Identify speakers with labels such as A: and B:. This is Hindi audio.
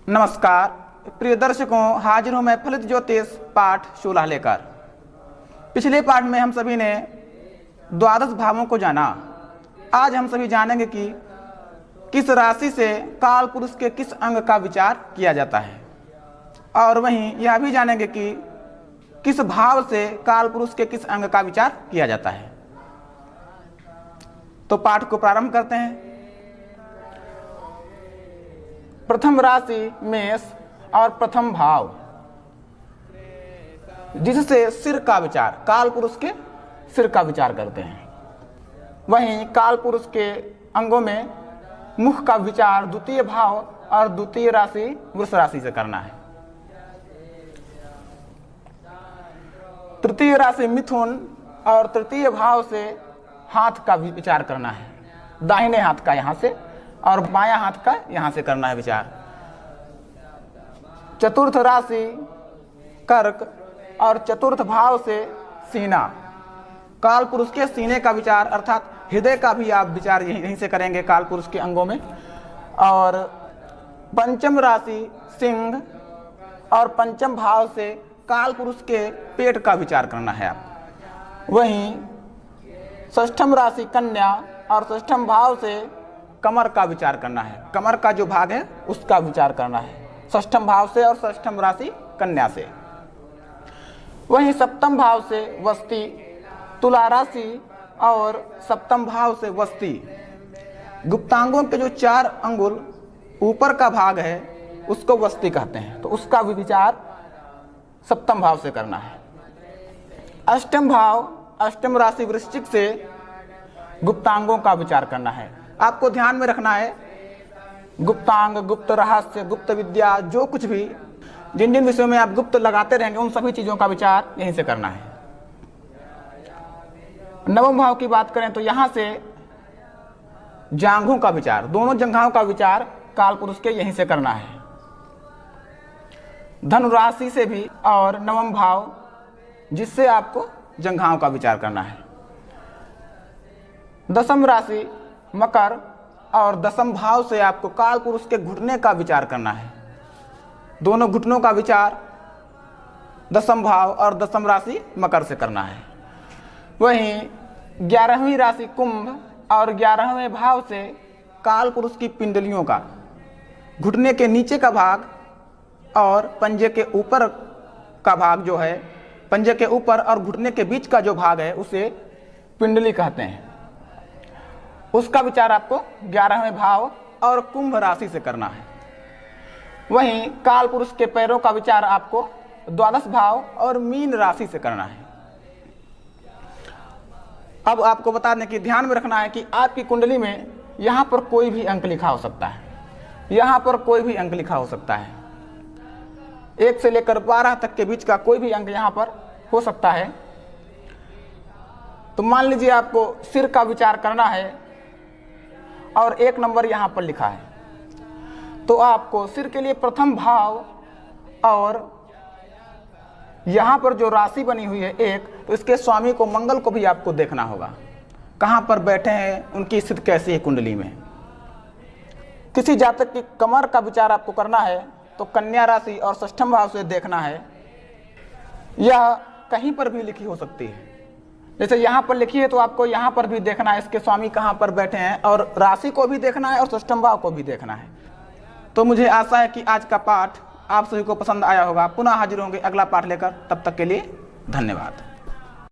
A: नमस्कार प्रिय दर्शकों, हाजिर हूं मैं फलित ज्योतिष पाठ 16 लेकर। पिछले पाठ में हम सभी ने द्वादश भावों को जाना। आज हम सभी जानेंगे कि किस राशि से काल पुरुष के किस अंग का विचार किया जाता है, और वहीं यह भी जानेंगे कि किस भाव से काल पुरुष के किस अंग का विचार किया जाता है। तो पाठ को प्रारंभ करते हैं। प्रथम राशि मेष और प्रथम भाव, जिससे सिर का विचार, काल पुरुष के सिर का विचार करते हैं। वहीं काल पुरुष के अंगों में मुख का विचार द्वितीय भाव और द्वितीय राशि वृष राशि से करना है। तृतीय राशि मिथुन और तृतीय भाव से हाथ का भी विचार करना है। दाहिने हाथ का यहाँ से और बायां हाथ का यहाँ से करना है विचार। चतुर्थ राशि कर्क और चतुर्थ भाव से सीना, काल पुरुष के सीने का विचार अर्थात हृदय का भी आप विचार यहीं से करेंगे काल पुरुष के अंगों में। और पंचम राशि सिंह और पंचम भाव से काल पुरुष के पेट का विचार करना है आप। वहीं षष्ठम राशि कन्या और षष्ठम भाव से कमर का विचार करना है। कमर का जो भाग है उसका विचार करना है षष्ठम भाव से और षष्ठम राशि कन्या से। वहीं सप्तम भाव से वस्ती, तुला राशि और सप्तम भाव से वस्ती, गुप्तांगों के जो 4 अंगुल ऊपर का भाग है उसको वस्ती कहते हैं, तो उसका भी विचार सप्तम भाव से करना है। अष्टम भाव, अष्टम राशि वृश्चिक से गुप्तांगों का विचार करना है। आपको ध्यान में रखना है गुप्तांग, गुप्त रहस्य, गुप्त विद्या, जो कुछ भी जिन जिन विषयों में आप गुप्त लगाते रहेंगे उन सभी चीजों का विचार यहीं से करना है। नवम भाव की बात करें तो यहां से जांघों का विचार, दोनों जंघाओं का विचार काल पुरुष के यहीं से करना है। धनु राशि से भी और नवम भाव, जिससे आपको जंघाओं का विचार करना है। दसम राशि मकर और दसम भाव से आपको काल पुरुष के घुटने का विचार करना है। दोनों घुटनों का विचार दसम भाव और दसम राशि मकर से करना है। वहीं 11वीं राशि कुंभ और 11वें भाव से काल पुरुष की पिंडलियों का, घुटने के नीचे का भाग और पंजे के ऊपर का भाग जो है, पंजे के ऊपर और घुटने के बीच का जो भाग है उसे पिंडली कहते हैं। उसका विचार आपको 11वें भाव और कुंभ राशि से करना है। वहीं काल पुरुष के पैरों का विचार आपको द्वादश भाव और मीन राशि से करना है। अब आपको बता दें कि ध्यान में रखना है कि आपकी कुंडली में यहाँ पर कोई भी अंक लिखा हो सकता है, यहाँ पर कोई भी अंक लिखा हो सकता है। 1 से लेकर 12 तक के बीच का कोई भी अंक यहाँ पर हो सकता है। तो मान लीजिए आपको सिर का विचार करना है और 1 नंबर यहाँ पर लिखा है, तो आपको सिर के लिए प्रथम भाव और यहाँ पर जो राशि बनी हुई है 1, तो इसके स्वामी को मंगल को भी आपको देखना होगा, कहाँ पर बैठे हैं, उनकी स्थिति कैसी है कुंडली में। किसी जातक की कमर का विचार आपको करना है तो कन्या राशि और षष्ठम भाव से देखना है। यह कहीं पर भी लिखी हो सकती है, जैसे यहाँ पर लिखी है तो आपको यहाँ पर भी देखना है इसके स्वामी कहाँ पर बैठे हैं, और राशि को भी देखना है और षष्ठम भाव को भी देखना है। तो मुझे आशा है कि आज का पाठ आप सभी को पसंद आया होगा। पुनः हाजिर होंगे अगला पाठ लेकर, तब तक के लिए धन्यवाद।